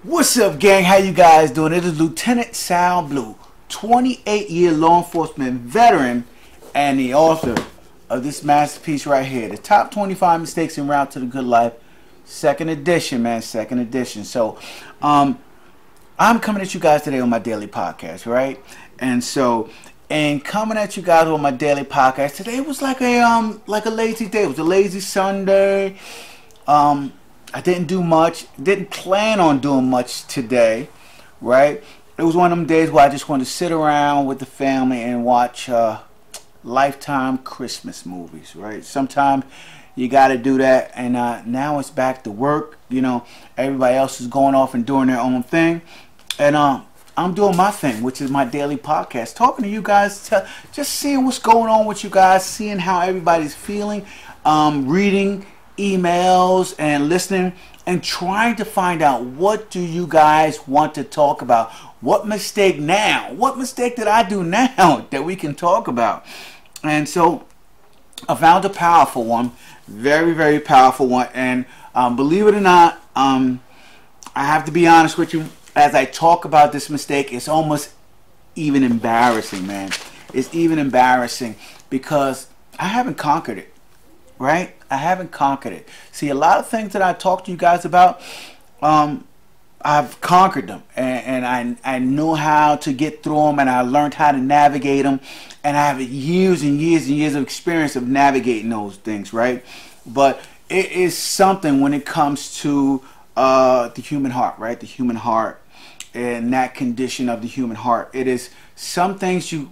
What's up, gang? How you guys doing? It is Lieutenant Sal Blue, 28-year law enforcement veteran and the author of this masterpiece right here, The Top 25 Mistakes en Route to the Good Life, second edition, man, second edition. So, I'm coming at you guys today on my daily podcast, right? And so, coming at you guys on my daily podcast today was like a lazy day. It was a lazy Sunday. I didn't do much, didn't plan on doing much today, right? It was one of them days where I just wanted to sit around with the family and watch Lifetime Christmas movies, right? Sometimes you got to do that, and now it's back to work. You know, everybody else is going off and doing their own thing, and I'm doing my thing, which is my daily podcast, talking to you guys, just seeing what's going on with you guys, seeing how everybody's feeling, reading emails and listening and trying to find out, what do you guys want to talk about? What mistake now? What mistake did I do now that we can talk about? And so I found a powerful one, very, very powerful one. And believe it or not, I have to be honest with you, as I talk about this mistake, it's almost even embarrassing, man. It's even embarrassing because I haven't conquered it. Right? I haven't conquered it. See, a lot of things that I talk to you guys about, I've conquered them, and I know how to get through them, and I learned how to navigate them, and I have years and years and years of experience of navigating those things, right? But it is something when it comes to the human heart, right? The human heart and that condition of the human heart. It is some things you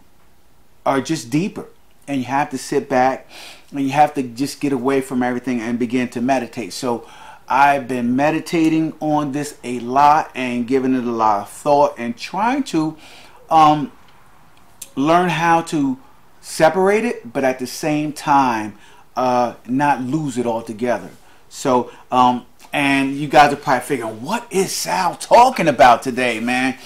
are just deeper, and you have to sit back and you have to just get away from everything and begin to meditate. So I've been meditating on this a lot and giving it a lot of thought and trying to learn how to separate it, but at the same time not lose it altogether. So and you guys are probably figuring, what is Sal talking about today, man?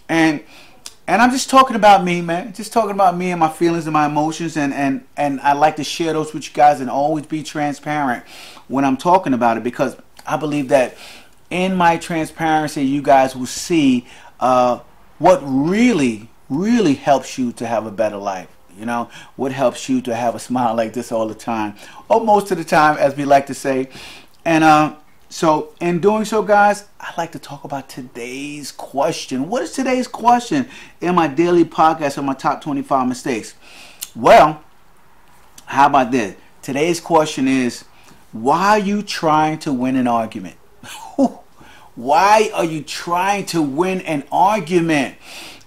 And I'm just talking about me, man. Just talking about me and my feelings and my emotions. And I like to share those with you guys and always be transparent when I'm talking about it, because I believe that in my transparency, you guys will see what really, really helps you to have a better life. You know, what helps you to have a smile like this all the time, or most of the time, as we like to say. And so in doing so, guys, I'd like to talk about today's question. What is today's question in my daily podcast on my top 25 mistakes? Well, how about this? Today's question is, why are you trying to win an argument? Why are you trying to win an argument?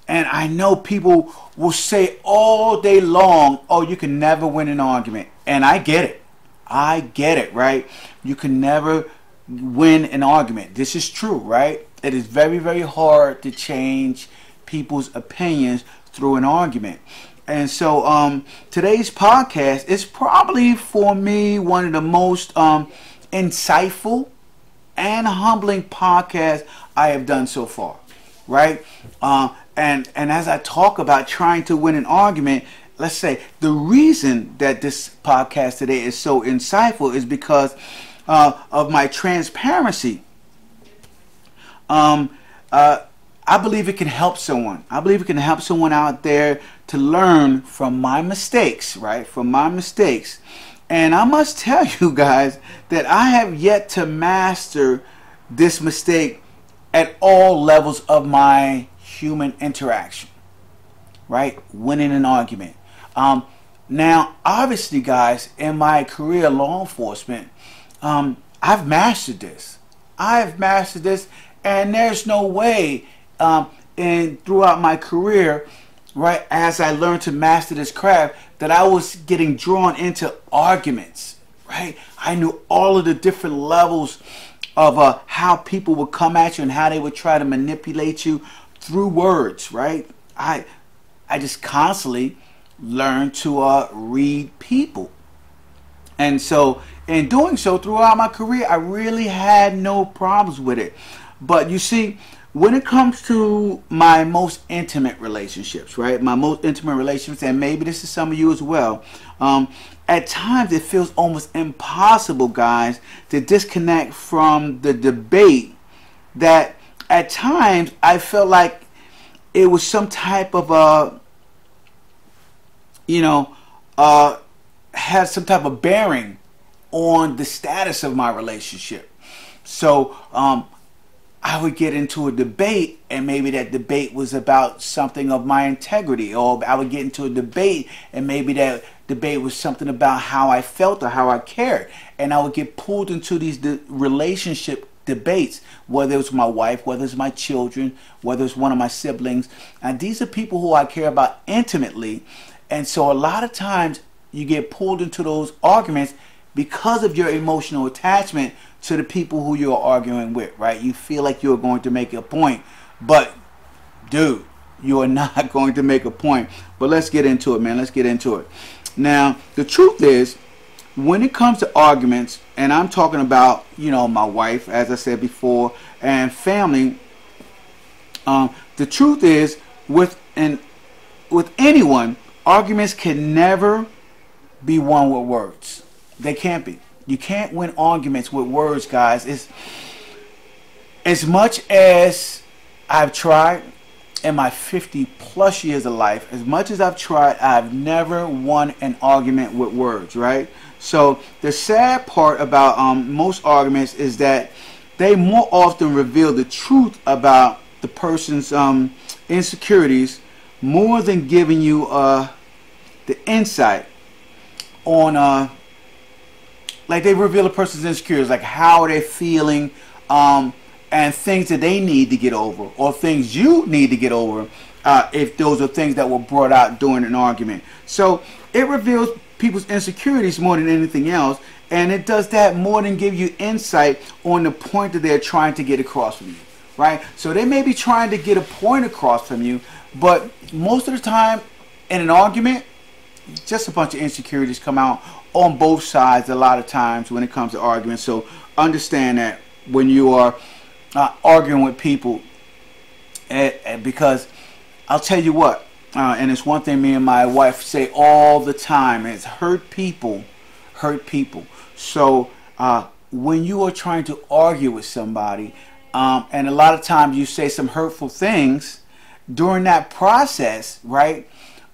And I know people will say all day long, oh, you can never win an argument. And I get it. I get it, right? You can never win an argument. This is true, right? It is very, very hard to change people's opinions through an argument. And so today's podcast is probably, for me, one of the most insightful and humbling podcasts I have done so far, right? And as I talk about trying to win an argument, let's say the reason that this podcast today is so insightful is because of my transparency. I believe it can help someone. I believe it can help someone out there to learn from my mistakes, right? From my mistakes. And I must tell you guys that I have yet to master this mistake at all levels of my human interaction, right? Winning an argument. Now, obviously, guys, in my career law enforcement, I've mastered this. I've mastered this, and there's no way throughout my career, right, as I learned to master this craft, that I was getting drawn into arguments, right? I knew all of the different levels of how people would come at you and how they would try to manipulate you through words, right? I just constantly learned to read people. And so in doing so throughout my career, I really had no problems with it. But you see, when it comes to my most intimate relationships, right? My most intimate relationships, and maybe this is some of you as well, at times it feels almost impossible, guys, to disconnect from the debate that at times I felt like it was some type of you know, had some type of bearing on the status of my relationship. So I would get into a debate, and maybe that debate was about something of my integrity, or I would get into a debate and maybe that debate was something about how I felt or how I cared, and I would get pulled into these relationship debates, whether it's my wife, whether it's my children, whether it's one of my siblings. And these are people who I care about intimately, and so a lot of times you get pulled into those arguments because of your emotional attachment to the people who you're arguing with, right? You feel like you're going to make a point, but dude, you are not going to make a point. But let's get into it, man. Let's get into it. Now, the truth is, when it comes to arguments, and I'm talking about, you know, my wife, as I said before, and family, the truth is, with anyone, arguments can never be won with words. They can't be. You can't win arguments with words, guys. It's, as much as I've tried in my 50 plus years of life, as much as I've tried, I've never won an argument with words, right? So the sad part about most arguments is that they more often reveal the truth about the person's insecurities more than giving you the insight on like they reveal a person's insecurities, like how they're feeling, and things that they need to get over, or things you need to get over, if those are things that were brought out during an argument. So it reveals people's insecurities more than anything else, and it does that more than give you insight on the point that they're trying to get across from you, right? So they may be trying to get a point across from you, but most of the time in an argument, just a bunch of insecurities come out on both sides a lot of times when it comes to arguments. So understand that when you are arguing with people, because I'll tell you what, and it's one thing me and my wife say all the time, is hurt people hurt people. So when you are trying to argue with somebody, and a lot of times you say some hurtful things during that process, right?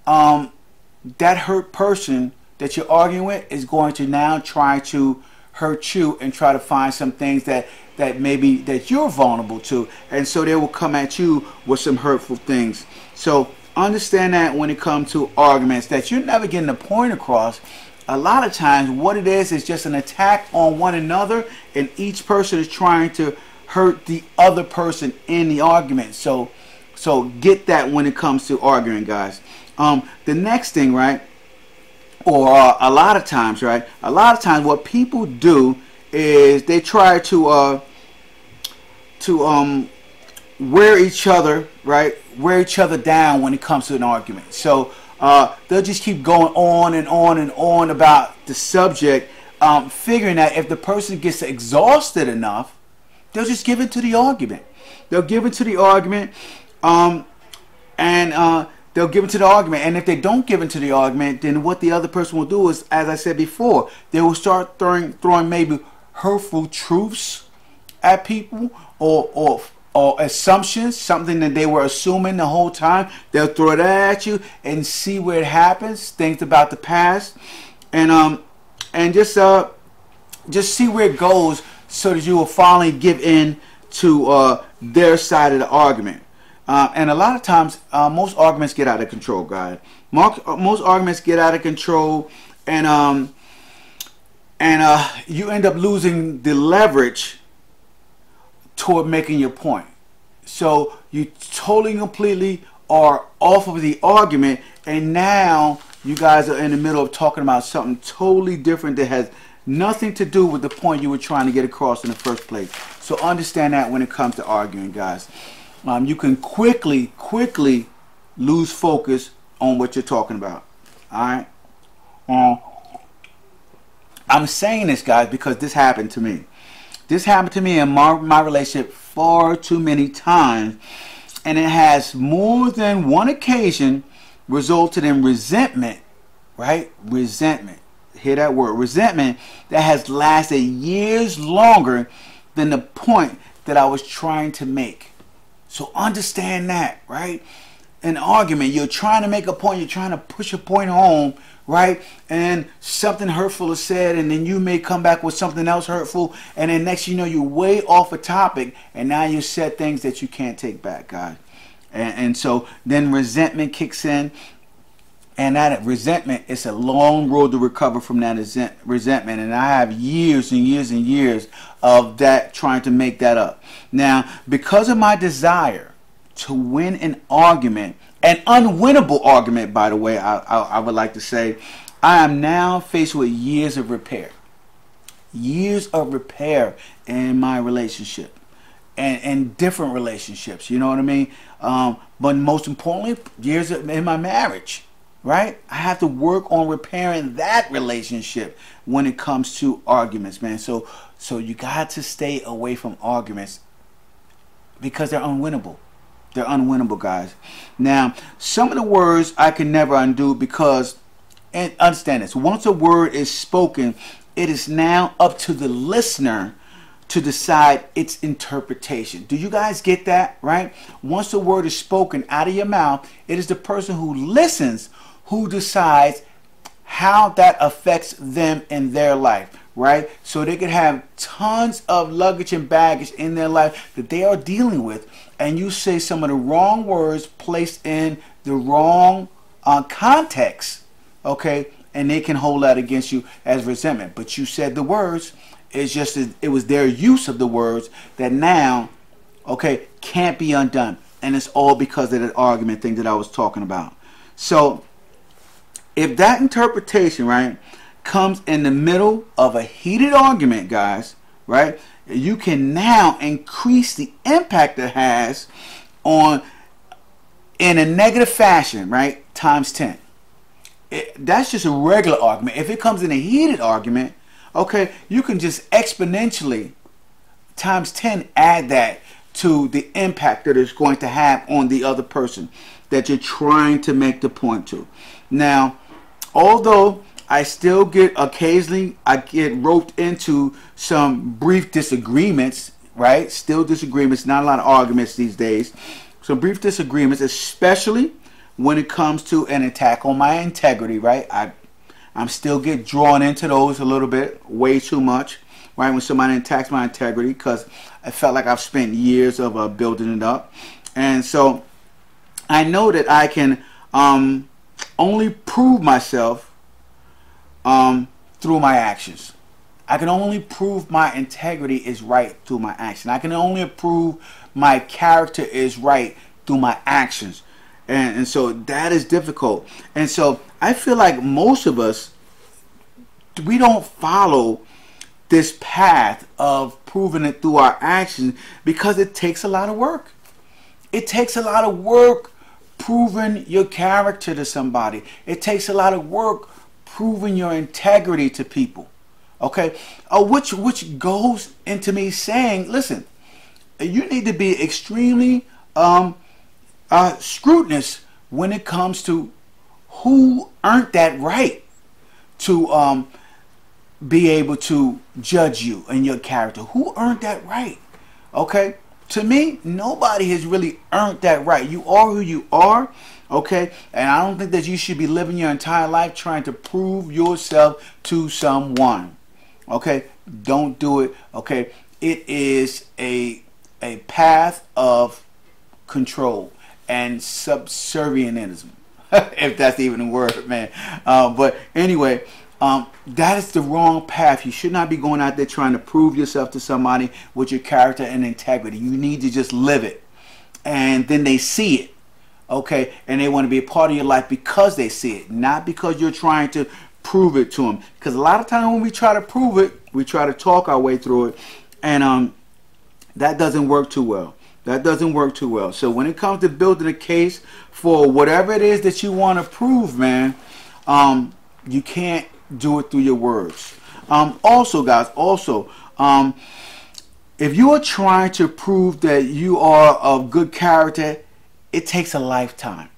That hurt person that you're arguing with is going to now try to hurt you and try to find some things that maybe that you're vulnerable to, and so they will come at you with some hurtful things. So understand that when it comes to arguments, that you're never getting a point across. A lot of times what it is just an attack on one another, and each person is trying to hurt the other person in the argument. So get that when it comes to arguing, guys. The next thing, right, or a lot of times, right, a lot of times what people do is they try to wear each other, right, wear each other down when it comes to an argument. So they'll just keep going on and on and on about the subject, figuring that if the person gets exhausted enough, they'll just give it to the argument. They'll give it to the argument, they'll give it to the argument. And if they don't give it to the argument, then what the other person will do is, as I said before, they will start throwing maybe hurtful truths at people, or assumptions, something that they were assuming the whole time. They'll throw that at you and see where it happens, things about the past, and just see where it goes, so that you will finally give in to their side of the argument. And a lot of times, most arguments get out of control, guys. Most arguments get out of control, and you end up losing the leverage toward making your point. So you totally completely are off of the argument, and now you guys are in the middle of talking about something totally different that has nothing to do with the point you were trying to get across in the first place. So understand that when it comes to arguing, guys. You can quickly lose focus on what you're talking about. Alright? I'm saying this, guys, because this happened to me. This happened to me in my relationship far too many times, and it has more than one occasion resulted in resentment, right? Resentment. Hear that word, resentment, that has lasted years longer than the point that I was trying to make. So understand that, right? An argument, you're trying to make a point, you're trying to push a point home, right? And something hurtful is said, and then you may come back with something else hurtful, and then next you know you're way off a topic, and now you said things that you can't take back, guys. And so then resentment kicks in. And that resentment, it's a long road to recover from that resentment. And I have years and years and years of that, trying to make that up. Now, because of my desire to win an argument, an unwinnable argument, by the way, I would like to say, I am now faced with years of repair. Years of repair in my relationship. And different relationships, you know what I mean? But most importantly, years in my marriage. Right? I have to work on repairing that relationship when it comes to arguments, man. So you got to stay away from arguments because they're unwinnable. They're unwinnable, guys. Now, some of the words I can never undo because, and understand this, once a word is spoken, it is now up to the listener to decide its interpretation. Do you guys get that? Right? Once the word is spoken out of your mouth, it is the person who listens who decides how that affects them in their life, right? So they could have tons of luggage and baggage in their life that they are dealing with, and you say some of the wrong words placed in the wrong context, okay? And they can hold that against you as resentment. But you said the words, it's just it was their use of the words that now, okay, can't be undone. And it's all because of that argument thing that I was talking about. So if that interpretation, right, comes in the middle of a heated argument, guys, right, you can now increase the impact it has on, in a negative fashion, right, times 10. That's just a regular argument. If it comes in a heated argument, okay, you can just exponentially times 10 add that to the impact that it's going to have on the other person that you're trying to make the point to. Now, although I still get occasionally, I get roped into some brief disagreements, right? Still disagreements, not a lot of arguments these days. Some brief disagreements, especially when it comes to an attack on my integrity, right? I'm still get drawn into those a little bit, way too much, right? When somebody attacks my integrity, because I felt like I've spent years of building it up. And so I know that I can only prove myself through my actions. I can only prove my integrity is right through my action. I can only prove my character is right through my actions. And so that is difficult. And so I feel like most of us, we don't follow this path of proving it through our actions because it takes a lot of work. It takes a lot of work proving your character to somebody. It takes a lot of work proving your integrity to people. Okay? Which goes into me saying, listen, you need to be extremely scrutinous when it comes to who earned that right to be able to judge you and your character. Who earned that right? Okay? To me, nobody has really earned that right. You are who you are, okay? And I don't think that you should be living your entire life trying to prove yourself to someone, okay? Don't do it, okay? It is a path of control and subservientism, if that's even a word, man. But anyway, that is the wrong path. You should not be going out there trying to prove yourself to somebody with your character and integrity. You need to just live it. And then they see it, okay? And they want to be a part of your life because they see it, not because you're trying to prove it to them. Because a lot of times when we try to prove it, we try to talk our way through it. And that doesn't work too well. That doesn't work too well. So when it comes to building a case for whatever it is that you want to prove, man, you can't do it through your words. Also, guys, if you are trying to prove that you are of good character, it takes a lifetime,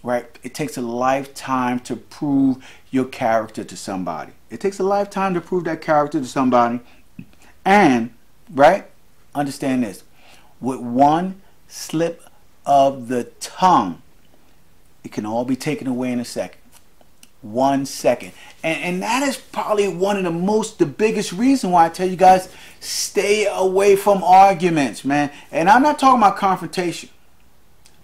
right? It takes a lifetime to prove your character to somebody. It takes a lifetime to prove that character to somebody. And, right, understand this. With one slip of the tongue, it can all be taken away in a second. 1 second. And that is probably one of the biggest reason why I tell you guys, stay away from arguments, man. And I'm not talking about confrontation.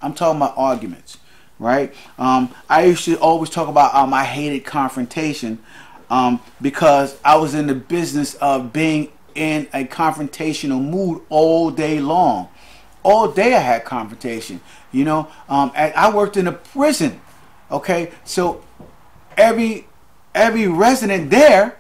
I'm talking about arguments, right? I used to always talk about I hated confrontation because I was in the business of being in a confrontational mood all day long. All day I had confrontation. You know, I worked in a prison. Okay, so every resident there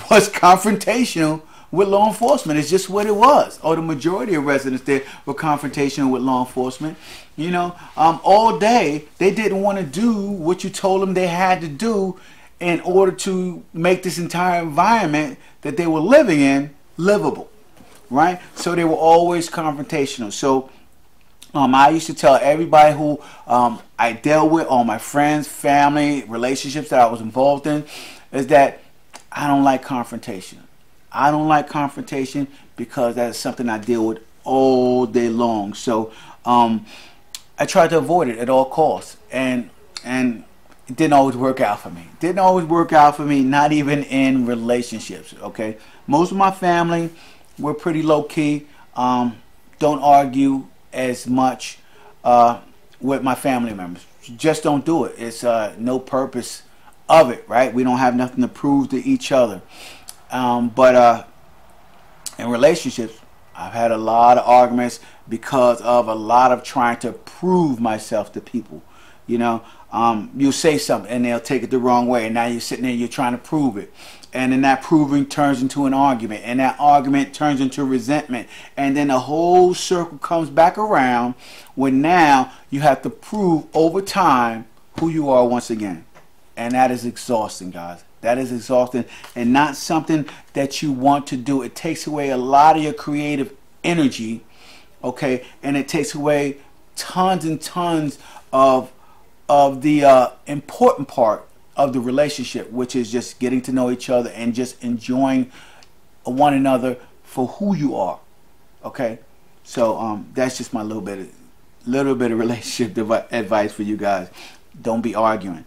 was confrontational with law enforcement. It's just what it was. Or the majority of residents there were confrontational with law enforcement. You know, all day they didn't want to do what you told them they had to do in order to make this entire environment that they were living in livable, right? So they were always confrontational. So I used to tell everybody who I dealt with, all my friends, family, relationships that I was involved in, is that I don't like confrontation. I don't like confrontation because that is something I deal with all day long. So I tried to avoid it at all costs, and it didn't always work out for me. It didn't always work out for me, not even in relationships. Okay, most of my family were pretty low key. Don't argue as much with my family members. Just don't do it. It's no purpose of it, right? We don't have nothing to prove to each other. But in relationships, I've had a lot of arguments because of a lot of trying to prove myself to people. You know, you'll say something and they'll take it the wrong way, and now you're sitting there, you're trying to prove it. And then that proving turns into an argument, and that argument turns into resentment, and then the whole circle comes back around when now you have to prove over time who you are once again. And that is exhausting, guys. That is exhausting and not something that you want to do. It takes away a lot of your creative energy, okay? And it takes away tons and tons of the important part of the relationship, which is just getting to know each other and just enjoying one another for who you are. Okay, so that's just my little bit of relationship advice for you guys. Don't be arguing.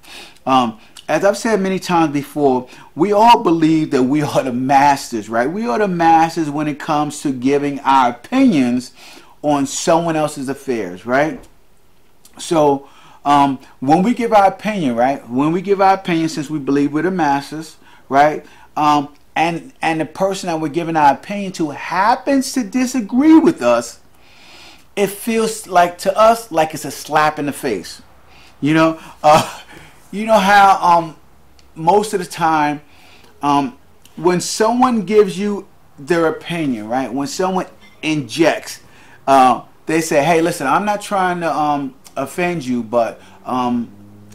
As I've said many times before, we all believe that we are the masters, right? We are the masters when it comes to giving our opinions on someone else's affairs, right? So when we give our opinion, right? When we give our opinion, since we believe we're the masters, right? And the person that we're giving our opinion to happens to disagree with us, it feels like to us like it's a slap in the face. You know how most of the time when someone gives you their opinion, right? When someone injects, they say, "Hey, listen, I'm not trying to offend you, but and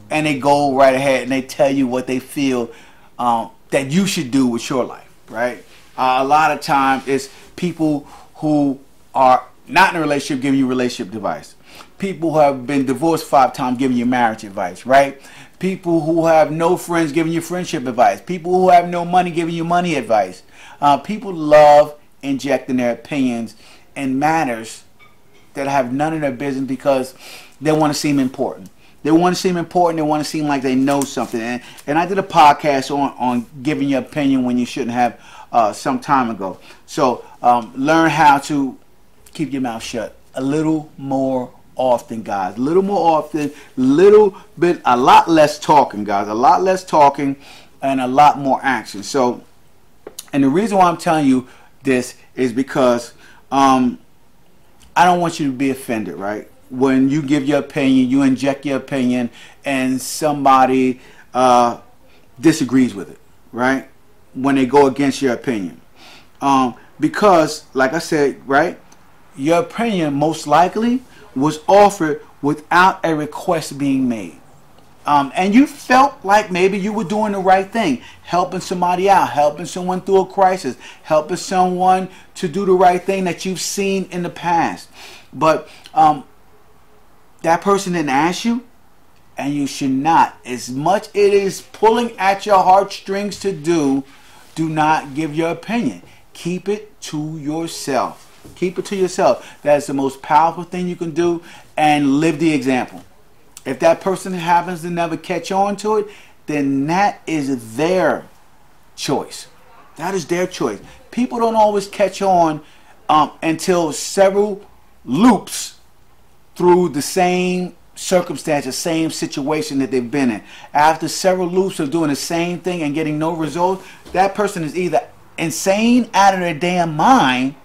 they go right ahead and they tell you what they feel that you should do with your life, right? A lot of times it's people who are not in a relationship giving you relationship advice. People who have been divorced 5 times giving you marriage advice, right? People who have no friends giving you friendship advice. People who have no money giving you money advice. People love injecting their opinions in matters that have none of their business because they want to seem important. They want to seem important. They want to seem like they know something. And I did a podcast on giving your opinion when you shouldn't have some time ago. So learn how to keep your mouth shut a little more often, guys. A little more often, a lot less talking, guys. A lot less talking and a lot more action. So, and the reason why I'm telling you this is because I don't want you to be offended, right? When you give your opinion, you inject your opinion, and somebody disagrees with it, right? When they go against your opinion. Because, like I said, right, your opinion most likely was offered without a request being made. And you felt like maybe you were doing the right thing, helping somebody out, helping someone through a crisis, helping someone to do the right thing that you've seen in the past. But that person didn't ask you, and you should not. As much it is pulling at your heartstrings to do not give your opinion. Keep it to yourself. Keep it to yourself. That is the most powerful thing you can do, and live the example. If that person happens to never catch on to it, then that is their choice. That is their choice. People don't always catch on until several loops through the same circumstance, the same situation that they've been in. After several loops of doing the same thing and getting no results, that person is either insane, out of their damn mind,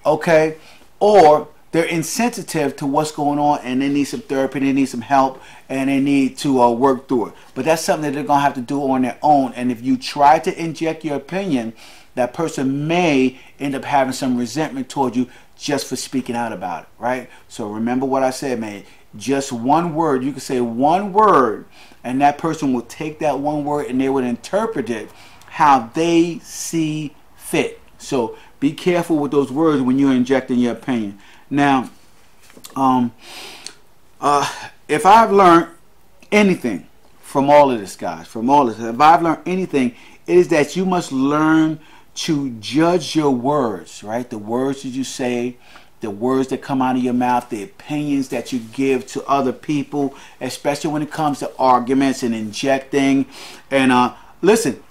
okay, or they're insensitive to what's going on, and they need some therapy, they need some help, and they need to work through it. But that's something that they're going to have to do on their own. And if you try to inject your opinion, that person may end up having some resentment toward you just for speaking out about it, right? So remember what I said, man. Just one word. You can say one word, and that person will take that one word and they will interpret it how they see fit. So be careful with those words when you're injecting your opinion. Now, if I've learned anything from all of this, guys, if I've learned anything, it is that you must learn to judge your words, right? The words that you say, the words that come out of your mouth, the opinions that you give to other people, especially when it comes to arguments and injecting. And listen,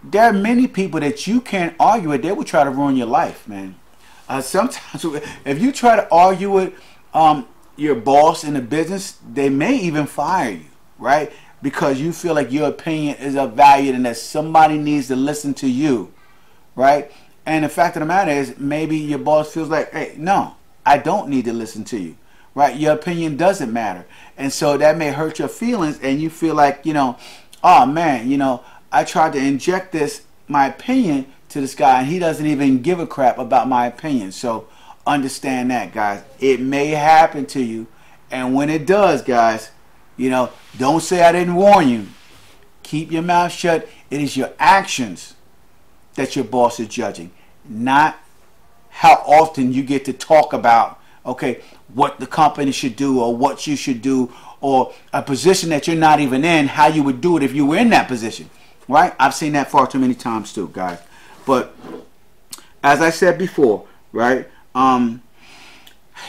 there are many people that you can't argue with. They will try to ruin your life, man. Sometimes if you try to argue with your boss in the business, they may even fire you, right? Because you feel like your opinion is of value and that somebody needs to listen to you, right? And the fact of the matter is, maybe your boss feels like, hey, no, I don't need to listen to you, right? Your opinion doesn't matter. And so that may hurt your feelings, and you feel like, you know, oh man, you know, I tried to inject my opinion to this guy, and he doesn't even give a crap about my opinion. So understand that, guys. It may happen to you, and when it does, guys, you know, don't say I didn't warn you. Keep your mouth shut. It is your actions that your boss is judging, not how often you get to talk about, okay, what the company should do or what you should do, or a position that you're not even in, how you would do it if you were in that position, right? I've seen that far too many times too, guys. But as I said before, right,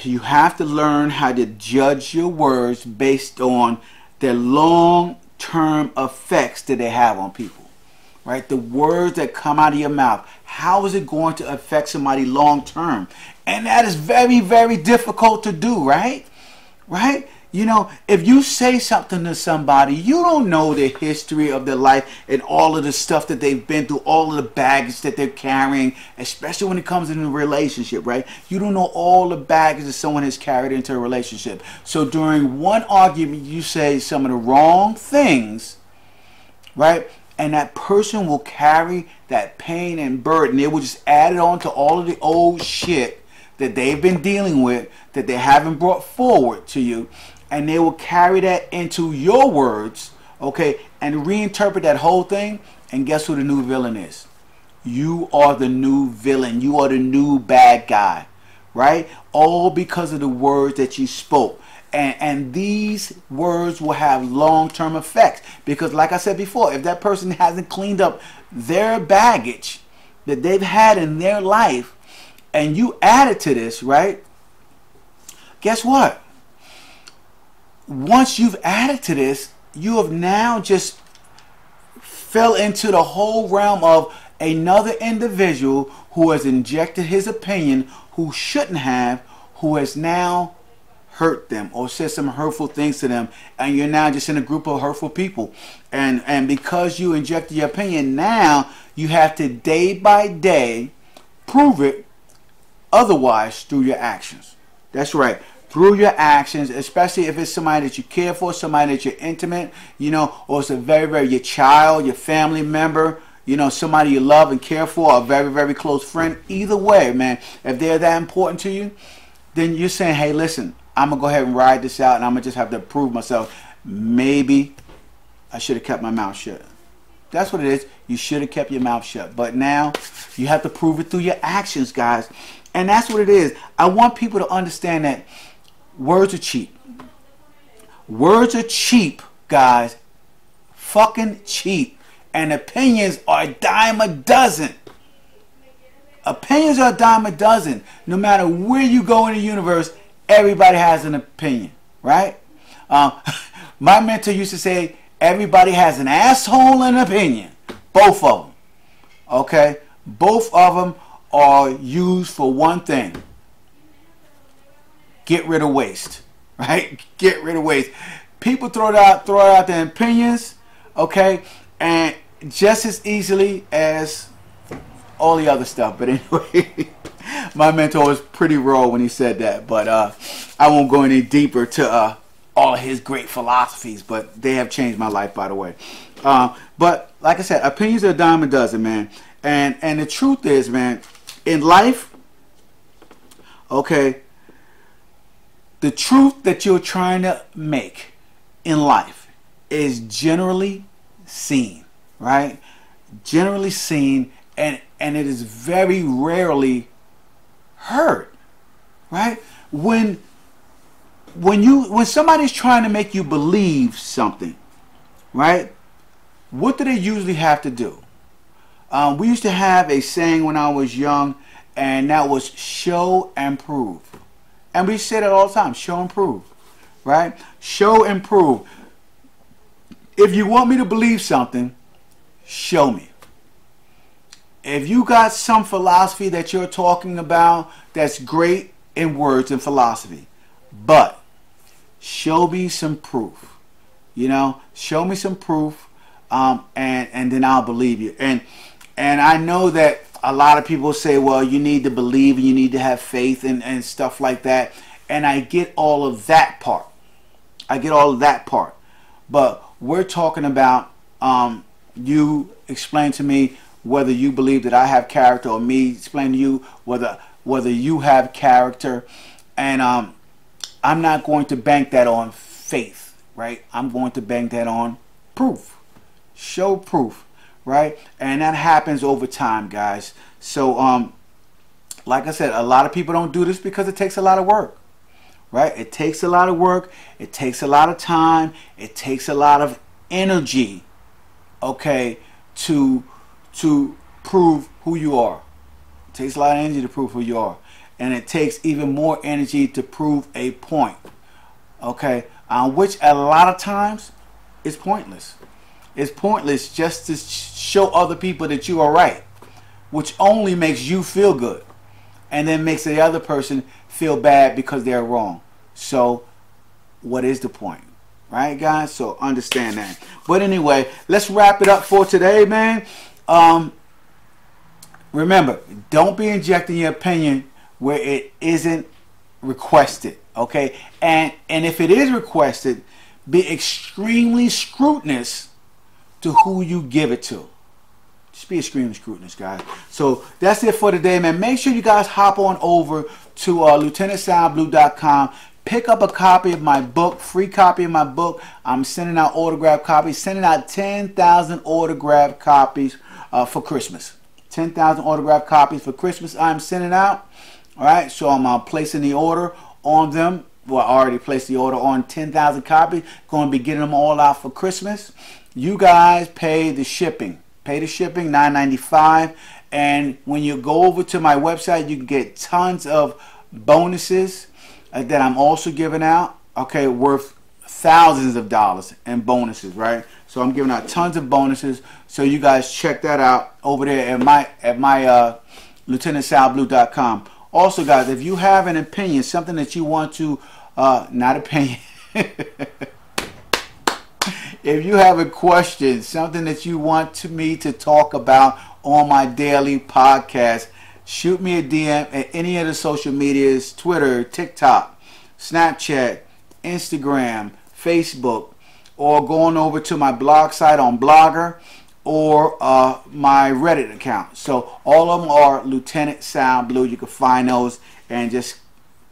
you have to learn how to judge your words based on their long-term effects that they have on people, right? The words that come out of your mouth, how is it going to affect somebody long-term? And that is very, very difficult to do, right? Right? You know, if you say something to somebody, you don't know the history of their life and all of the stuff that they've been through, all of the baggage that they're carrying, especially when it comes in a relationship, right? You don't know all the baggage that someone has carried into a relationship. So during one argument, you say some of the wrong things, right? And that person will carry that pain and burden. They will just add it on to all of the old shit that they've been dealing with, that they haven't brought forward to you. And they will carry that into your words, okay, and reinterpret that whole thing. And guess who the new villain is? You are the new villain. You are the new bad guy, right? All because of the words that you spoke. And these words will have long-term effects. Because like I said before, if that person hasn't cleaned up their baggage that they've had in their life, and you added to this, right? Guess what? Once you've added to this, you have now just fell into the whole realm of another individual who has injected his opinion, who shouldn't have, who has now hurt them or said some hurtful things to them, and you're now just in a group of hurtful people. And because you injected your opinion, now you have to day by day prove it otherwise through your actions. That's right. Through your actions, especially if it's somebody that you care for, somebody that you're intimate, you know, or it's a very, your child, your family member, you know, somebody you love and care for, a very, very close friend. Either way, man, if they're that important to you, then you're saying, hey, listen, I'm going to go ahead and ride this out, and I'm going to just have to prove myself. Maybe I should have kept my mouth shut. That's what it is. You should have kept your mouth shut. But now you have to prove it through your actions, guys. And that's what it is. I want people to understand that words are cheap. Words are cheap, guys. Fucking cheap. And opinions are a dime a dozen. Opinions are a dime a dozen. No matter where you go in the universe, everybody has an opinion, right? My mentor used to say, everybody has an asshole and an opinion. Both of them. Okay? Both of them are used for one thing. Get rid of waste. Right? Get rid of waste. People throw out their opinions, okay? And just as easily as all the other stuff. But anyway, my mentor was pretty raw when he said that. But I won't go any deeper to all of his great philosophies. But they have changed my life, by the way. But like I said, opinions are a dime a dozen, man. And the truth is, man, in life, okay, the truth that you're trying to make in life is generally seen, right? Generally seen, and it is very rarely heard, right? When somebody's trying to make you believe something, right? What do they usually have to do? We used to have a saying when I was young, and that was show and prove. And we say that all the time, show and prove, right? Show and prove. If you want me to believe something, show me. If you got some philosophy that you're talking about, that's great in words and philosophy, but show me some proof. You know, show me some proof, and then I'll believe you. And I know that a lot of people say, well, you need to believe and you need to have faith and stuff like that. And I get all of that part. I get all of that part. But we're talking about you explain to me whether you believe that I have character, or me explain to you whether you have character. And I'm not going to bank that on faith, right? I'm going to bank that on proof. Show proof. Right? And that happens over time, guys. So like I said, a lot of people don't do this because it takes a lot of work, right? It takes a lot of work, it takes a lot of time, it takes a lot of energy, okay, to prove who you are. It takes a lot of energy to prove who you are, and it takes even more energy to prove a point, okay, which a lot of times is pointless. It's pointless just to show other people that you are right, which only makes you feel good and then makes the other person feel bad because they're wrong. So what is the point? Right, guys? So understand that. But anyway, let's wrap it up for today, man. Remember, don't be injecting your opinion where it isn't requested, okay? And if it is requested, be extremely scrutinous to who you give it to. Just be extremely scrutinous, guys. So that's it for today, man. Make sure you guys hop on over to lieutenantsoundblue.com. Pick up a copy of my book, free copy of my book. I'm sending out autographed copies, sending out 10,000 autographed copies for Christmas. 10,000 autographed copies for Christmas I'm sending out. All right, so I'm placing the order on them. Well, I already placed the order on 10,000 copies. Going to be getting them all out for Christmas. You guys pay the shipping. Pay the shipping, $9.95. And when you go over to my website, you can get tons of bonuses that I'm also giving out. Okay, worth thousands of dollars in bonuses, right? So I'm giving out tons of bonuses. So you guys check that out over there at my lieutenantsoundblue.com. Also, guys, if you have an opinion, something that you want to, not opinion. If you have a question, something that you want me to talk about on my daily podcast, shoot me a DM at any of the social medias, Twitter, TikTok, Snapchat, Instagram, Facebook, or going over to my blog site on Blogger, or my Reddit account. So all of them are Lieutenant Sound Blue. You can find those and just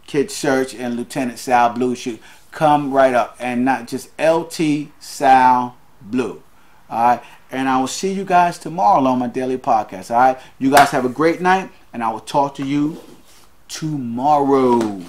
kid search, and Lieutenant Sound Blue should come right up, and not just LT Sound Blue. All right, and I will see you guys tomorrow on my daily podcast. All right, you guys have a great night, and I will talk to you tomorrow.